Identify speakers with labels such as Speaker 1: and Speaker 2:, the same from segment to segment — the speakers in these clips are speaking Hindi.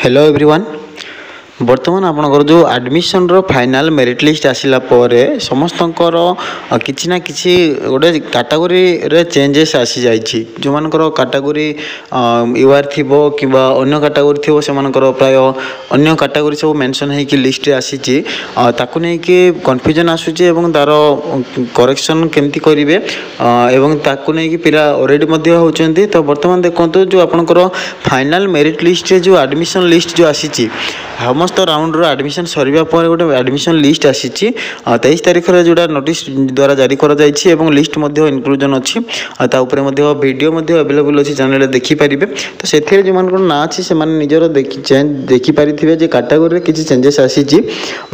Speaker 1: हेलो एवरीवन बर्तमान आपनकर जो एडमिशन रो फाइनल मेरिट लिस्ट आसिला परे समस्तंकर किछि ना किछि गोटे कैटेगरी रे चेंजेस आसी जाइछि जो मानकर कैटेगरी यूआर थिबो किबा अन्य कैटेगरी थिबो से मानकर प्राय अन्य कैटेगरी सब मेंशन है कि लिस्ट रे आसीछि ताकु नै कि कंफ्यूजन आसुछि एवं तारो करेक्शन केमति करिवे एवं ताकु नै कि पिला ऑलरेडी मध्ये होचंती। तो वर्तमान देखंतु जो आपनकर फाइनल मेरिट लिस्ट रे जो एडमिशन लिस्ट जो आसीछि समस्त राउंड रो एडमिशन सरिबा पर गोटे एडमिशन लिस्ट आसी 23 तारिख रे जोटा नोटिस द्वारा जारी करा जायछि एवं लिस्ट मध्ये इनक्लूजन अछि ता ऊपर मध्ये वीडियो मध्ये अवेलेबल अछि चैनल रे देखि परिबे। तो सेथिरे जे मान को ना अछि से मान निजरो देखि परिथिबे जे कैटेगरी रे किछि चेंजेस आसीछि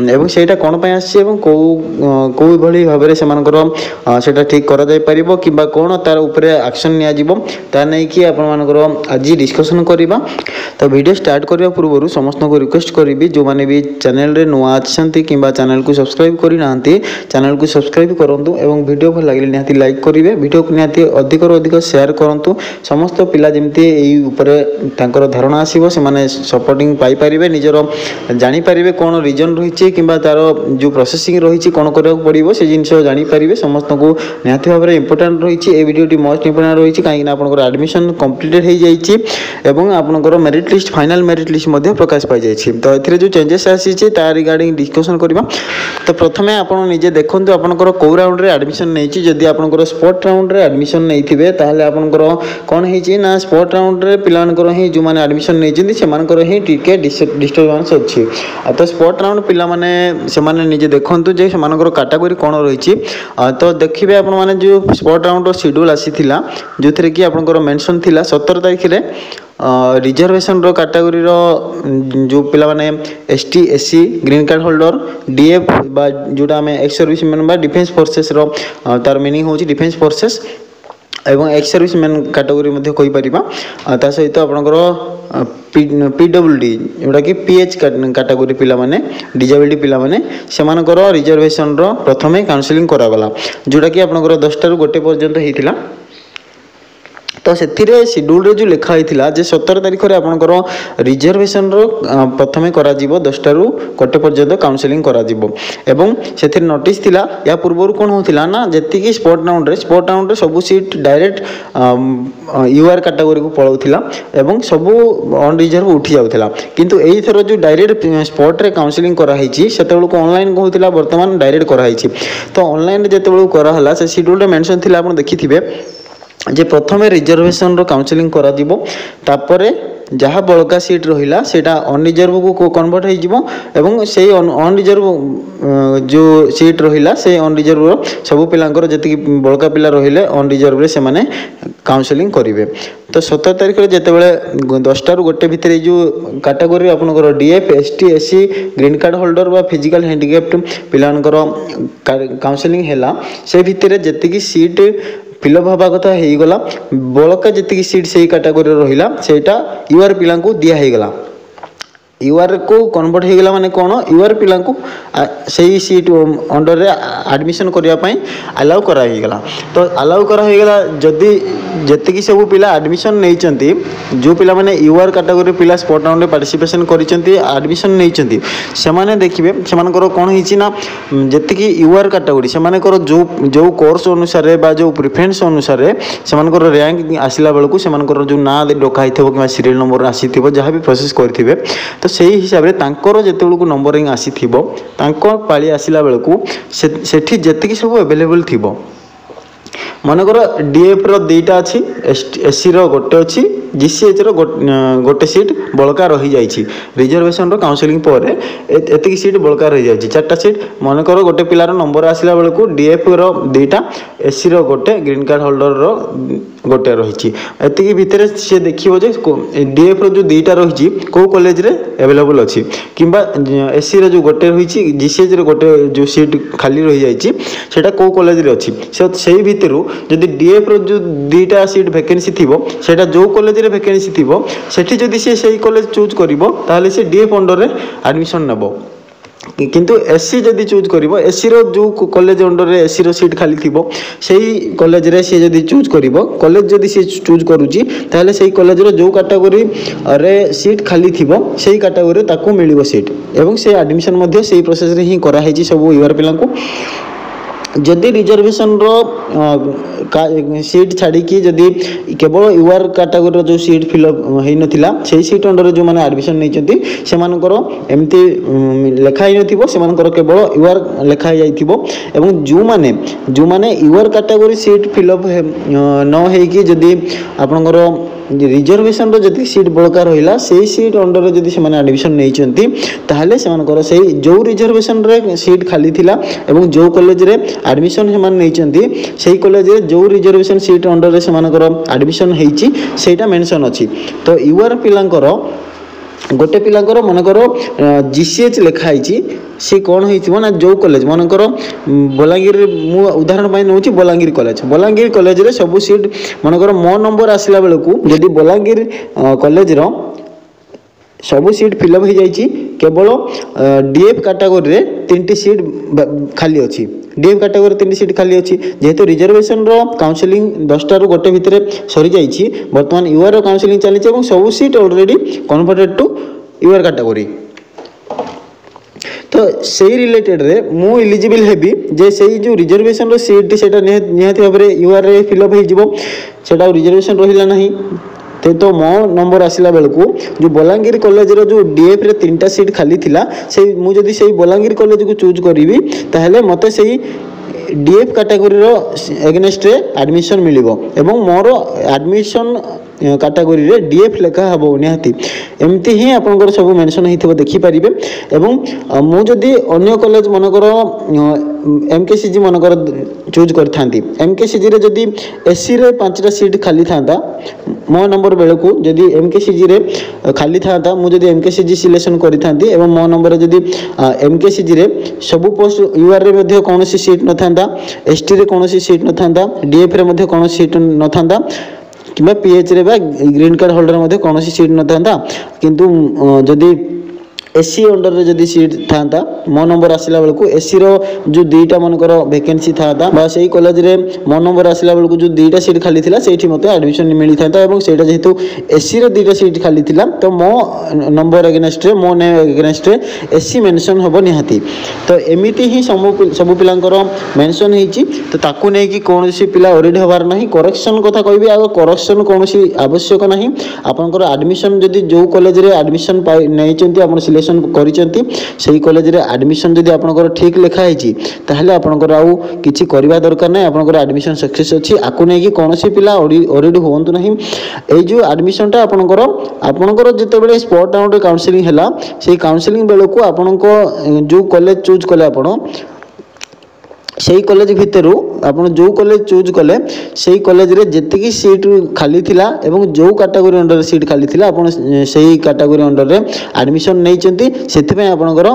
Speaker 1: एवं सेटा कोन पय आछि एवं को भली भाबरे से मानकर सेटा ठीक करा जाय परिबो किबा कोन तार ऊपर एक्शन निया जिवो ता नै कि आपन मानकर आज डिस्कशन करिबा। तो वीडियो स्टार्ट करिया पूर्व समस्त को रिक्वेस्ट करी जो माने भी चैनल रे नुआ अच्छी कि चैनल को सब्सक्राइब करना चैनल को सब्सक्राइब करूँ एवं वीडियो भल लगे निहाती लाइक करेंगे वीडियो को निहाती अधिक अधिक शेयर करूँ समस्त पिला जमती यही धारणा आसो से सपोर्टिंग पाइपर निजर जानीपर कौन रिजन रही कि तार जो प्रोसेसिंग रही कौन करा पड़ो से जिन जानीपर समस्त को निहाती भाव में इंपोर्टाट रही वीडियो मोस्ट इंपोर्टाट रही कहीं आपंकर एडमिशन कम्प्लीटेड हो जाए आपंकर merit list final merit list प्रकाश पाई जाए। तो ये जो चेंजेस आसी रिगार्डिंग डिस्कसन करवा। तो प्रथमे आप निजे देखो आपंकर कौ राउंड रे एडमिशन नहीं जदि आपंकर स्पोर्ट राउंड रे एडमिशन नहीं थे ताहले आपंकर कौन है स्पोर्ट राउंड रे पिलानकर ही जो माने एडमिशन नहीं से ही टिके डिस्टर्बेंस अच्छी। तो स्पोर्ट राउंड पिला माने से माने निजे देखंतु जे सेमानकर कैटेगरी कौन रही। तो देखिए आप माने जो स्पोर्ट राउंड रो शेड्यूल आसीथिला जो थरे कि आपंकर मेंशन थिला 17 तारिख रे रिजर्वेशन रो कैटेगरी रो जो पिला माने ST SC green card holder DF बा जोटा हमें एक्स सर्विस मैन बा डिफेंस फोर्सेस रो तार मीनिंग होची डिफेंस फोर्सेस एवं एक्स सर्विस मैन कैटेगरी मध्ये कोइ परिबा ता सहित आपनकर पीडब्ल्यूडी जोटा कि पीएच कैटेगरी पिला माने डिजेबिलिटी पिला माने सेमानकर रिजर्वेशन रो प्रथमे काउंसलिंग करा गला जोटा कि आपनकर 10 टा रु गोटे पर्यंत हेतिला। तो से शेड्यूल रे जो लिखाई थिला जे 17 तारिख रे आपनकर रिजर्वेशन रो प्रथमे करा जिवो 10 टा रु गोटे पर्यंत काउंसलिंग करा जिवो एवं सेथिर नोटिस थिला या पूर्व कोन होथिला ना जेति कि स्पोर्ट राउंड रे सब सीट डायरेक्ट यूआर कैटेगरी को पळौथिला एवं सब अनरिजर्व उठी जाउथिला किंतु एई थरो जो डायरेक्ट स्पोर्ट रे काउंसलिंग करा हिची सेतेबेल को ऑनलाइन को होथिला वर्तमान डायरेक्ट करा हिची। तो ऑनलाइन रे जेतेबेल करा हला से शेड्यूल रे मेंशन थिला आपण देखिथिबे जे प्रथमे रिजर्वेशन रो काउंसलिंग करा दिबो तापरे जहाँ बड़का सीट रहिला सेटा अनरिजर्व को कन्वर्ट हो जिवो एवं से अनरिजर्व जो सीट रहिला से अनरिजर्व सब पिलांकर जति बड़का पिला रहिले अनरिजर्व रे से माने काउंसलिंग करिवे। तो 17 तारिख रे जेते बेले 10 टा रु गोटे भितर जो कैटेगरी आपनकर DF ST SC green card holder बा फिजिकल हैंडिकैप्ड पिलांकर काउंसलिंग हैला से भितर जति की सीट फिलअप हवा कथा हो गला बड़का जी सीट से कैटेगरी रहा सेटा यूआर पिला दिया हो गला यूआर को कन्वर्ट हो गला माने कौन यूआर पिला सही सीट अंडर रे एडमिशन करने अलाउ करा ही गला। तो अलाउ करा ही गला जदि जेतिकी सब पिला एडमिशन नहीं जो पिला माने यूआर कैटेगरी पिला स्पोर्ट राउंड में पार्टिसिपेशन करिसेंती एडमिशन नहीं से माने देखिबे सेमानकर कोन हिची ना जेतिकी यूआर कैटेगरी सेमानकर जो जो कोर्स अनुसार बा जो प्रेफरेंस अनुसार सेमानकर रैंक आसिला बेलकु सेमानकर जो ना डका हिथबो कि सीरियल नंबर आसीथिबो जहाँ भी प्रोसेस करथिबे तो सही हिसाब रे तांकर जेतेबेलकु नंबरिंग आसीथिबो तांको पाली आसिला बेलकु सेठी जेतिकी सब अवेलेबल थिबो मनकर डीएफ रो दुईटा अच्छी एससी रो गोटे अच्छी जीसीएच रो गोटे सीट बड़का रही जाइए रिजर्वेशन रो काउंसलिंग पर एतिकी सीट बड़का रही जाइए 4टा सीट मनकर गोटे पिलार नंबर आसिला बेलकु डीएफ रो दुईटा एससी रो गोटे ग्रीन कार्ड होल्डर रो गोटे रही एतिकी भितर से देखिबो जे डीएफ रो जो दुईटा रही को कॉलेज रे अवेलेबल अच्छी किंबा एससी रो जो गोटे रही जीसीएच रो गोटे जो सीट खाली रही जाइए सेटा को कॉलेज रे अच्छी से भितर जदि डीएफ रो जो दुईटा सीट वैकेंसी थिबो सेटा जो कॉलेज रे वैकेंसी थिबो सेठी जदि से सही कॉलेज चूज करिवो ताले से डीएफ अंडर रे एडमिशन नेबो किंतु एससी जदि चूज करिवो एससी रो जो कॉलेज अंडर रे एससी रो सीट खाली थिबो सेही कॉलेज रे से जदि चूज करिवो कॉलेज जदि से चूज करूची ताहले सेही कॉलेज रो जो कैटेगरी रे सीट खाली थिबो सेही कैटेगरी ताकू मिलिवो सीट एवं से एडमिशन मध्ये सेही प्रोसेस रे ही करा हेची सब यूआर पिलांको जदि रिजर्वेशन रो सीट छाड़ी कि जदि केवल यूआर कैटेगरी जो सीट फिलअप हो नथिला सेही सीट अंडर जो माने एडमिशन नै चंती से मानकर एमती लेखा ही नथिबो से मानकर केवल यूआर लेखा जाइथिबो एवं जो माने यूआर कैटेगरी सीट फिलअप न हे कि जदि आपनकर रिजर्वेशन रो जदि सीट बळका रहिला सेही सीट अंडर जदि से माने एडमिशन नै चंती ताहले से मानकर सेही जो रिजर्वेशन रे सीट खाली थिला एवं जो कॉलेज रे एडमिशन से नै चंती सेही कॉलेज रे जो रिजर्वेशन सीट अंडर रे से मानकर एडमिशन हेची सेटा मेंशन अछि तो यूआर पिलांकर गोटे पिलांकर मनकर जीसीएच लिखा है सी कौन हो ना जो कॉलेज मनकर बलांगीर मु उदाहरण पाई नौची बलांगीर कॉलेज रे सब सीट मनकर मो नंबर आसला बेलू जदि बलांगीर कॉलेज रो सब सीट फिलअप हो जाइए केवल डीएफ कैटेगरी रे 3टी सीट खाली अच्छी डीएफ कैटेगरी 3टी सीट खाली अच्छी जेहेतु रिजर्वेशन रो काउंसलिंग 10टा रु गोटे भितर सरी जाइए बर्तमान यूआर रो काउंसलिंग चली और सब seat already converted to UR category तो सही रिलेटेड रे मु एलिजिबल हेबी जे सही जो रिजर्वेशन रो सीट सेटा निहाती भाव में यूआर रे फिलअप हो जिवो सेटा रिजर्वेशन रहिला नहीं तो मो नंबर आसला बेलू जो बलांगीर कॉलेज रो जो डीएफ रे 3टा सीट खाली थिला से मु जदि से बलांगीर कॉलेज को चूज करी ताहले मते से डीएफ कैटेगरी रो एगेंस्ट रे एडमिशन मिलिबो एवं मोर एडमिशन कैटेगरी रे डीएफ लेखा हबो निहाती एमती ही आपनकर सब मेंशन हिथिबो देखि परिबे एवं मु जदि अन्य कॉलेज मनकर एमकेसीजी मनकर चूज करथांती एमकेसीजी रे जदि एससी रे 5टा सीट खाली थांता मो नंबर बेलू जदि एमकेसीजी रे खाली थांता मु जदि एमकेसीजी सिलेक्शन करथांती एवं मो नंबर जदि एमकेसीजी रे सब पोस्ट यूआर रे मध्ये कोनोसी सीट न थांता एसटी रे कोनोसी सीट न थांता डीएफ रे मध्ये कोनोसी सीट न थांता कि पीएच रे ग्रीन कार्ड होल्डर मध्ये कौन सीट न था किंतु जदि एससी अंडर रे जदि सीट था मो नंबर आसला बेलू एससी रो जो 2टा मनकर वैकेंसी था से कॉलेज रे मो नंबर आसला बेलू जो 2टा सीट खाली थिला सेठी मते एडमिशन मिली था एवं सेटा जेहेतु एससी रो 2टा सीट खाली थिला तो मो नंबर अगेंस्ट रे मो नेम अगेंस्ट रे एससी मेंशन होबो निहाती तो एमिति ही सब पिलांकर मेंशन हेची तो ताकू नै कि कोनोसी पिला ओरिड होबार नाही करेक्शन कथा कहबी आ करेक्शन कोनोसी आवश्यक नाही आपनकर एडमिशन जदि जो कॉलेज रे एडमिशन पाई नै चंती आपन सिलेक्शन करिसेंती सेही कॉलेज रे एडमिशन जदि आपनकर ठीक लिखा हेची ताहले आपनकर आउ किछि करबा दरकार नै आपनकर एडमिशन सक्सेस अछि आकु नै कि कोनोसी पिला ओरिड होंतु नाही ए जो एडमिशन टा आपनकर जते बेले स्पॉट आउट काउंसलिंग हैला सेही काउंसलिंग बेलको आपनको जो कॉलेज चूज कले आपण सेही कॉलेज भितरु आपण जो कॉलेज चूज कले सेही कॉलेज रे जेतिकी सीट खाली थिला एवं जो कैटेगरी अंडर सीट खाली थिला आपण सेही कैटेगरी अंडर रे एडमिशन नै चंती सेति पे आपनकर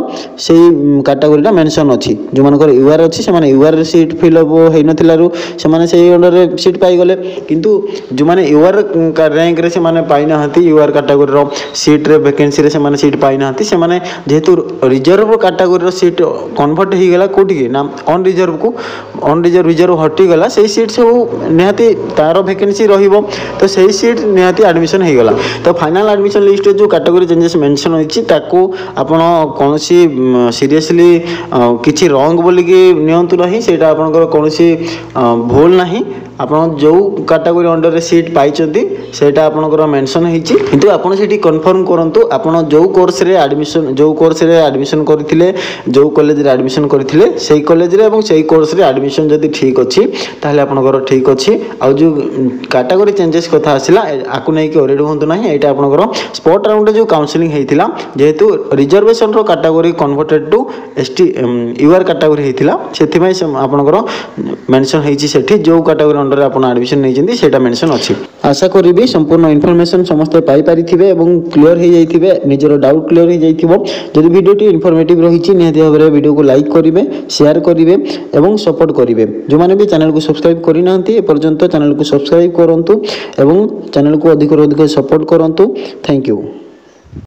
Speaker 1: सेही कैटेगरीटा मेंशन अछि जो मानकर यूआर अछि से माने यूआर रे सीट फिल अप हे नथिलारु से माने सेही अंडर रे सीट पाई गले किंतु जो माने यूआर रैंक रे से माने पाई नहती यूआर कैटेगरी रो सीट रे वैकेंसी रे से माने सीट पाई नहती से माने जेहेतु रिजर्व कैटेगरी रो सीट कन्वर्ट ही गेला कोठी के नाम ऑन रिजर्व को ऑन रिजर्व हटी गला से सीट सब निहाती तार वैकेंसी रहिबो तो सही सीट निहाती एडमिशन हो गला तो फाइनल एडमिशन लिस्ट जो कैटेगरी चेंजेस मेंशन होइछि ताको आपण कोनोसी सीरियसली किछि रॉन्ग बोली कि नियंतु नहीं सेटा आपनकर कोनोसी भूल नहीं आपण जो कैटेगरी अंडर रे सीट पाइचंती सेटा आपनकर मेंशन होइछि किंतु आपण सेठी कंफर्म करंतु आपण जो कोर्स रे एडमिशन करथिले जो कॉलेज रे एडमिशन करथिले सेही कॉलेज रे एवं सेही कोर्स रे एडमिशन जदि ठीक अछि ताहले आपनकर ठीक अछि आ जो कैटेगरी चेंजेस कथा आसिला आकु नै कि ओरेड होंतु नाही एटा आपनकर स्पॉट राउंड जो काउंसलिंग हेतिला जेहेतु रिजर्वेशन रो category converted to ST UR category हेतिला सेथि में आपनकर मेंशन हेछि सेठी जो कैटेगरी अंडर आपण एडमिशन नै जंदी सेटा मेंशन अछि आशा करिबी संपूर्ण इन्फॉर्मेशन समस्त पाई पारिथिबे एवं क्लियर हे जाइथिबे निजरो डाउट क्लियर हे जाइथिबो जदि वीडियोटी इन्फॉर्मेटिव रहिछि निहाती भाबरे वीडियो को लाइक करिवे शेयर करिवे एवं सपोर्ट करिवे जो माने भी चैनल को सब्सक्राइब करि नांती ए पर्यंत चैनल को सब्सक्राइब करंतु एवं चैनल को अधिक सपोर्ट करंतु थैंक यू।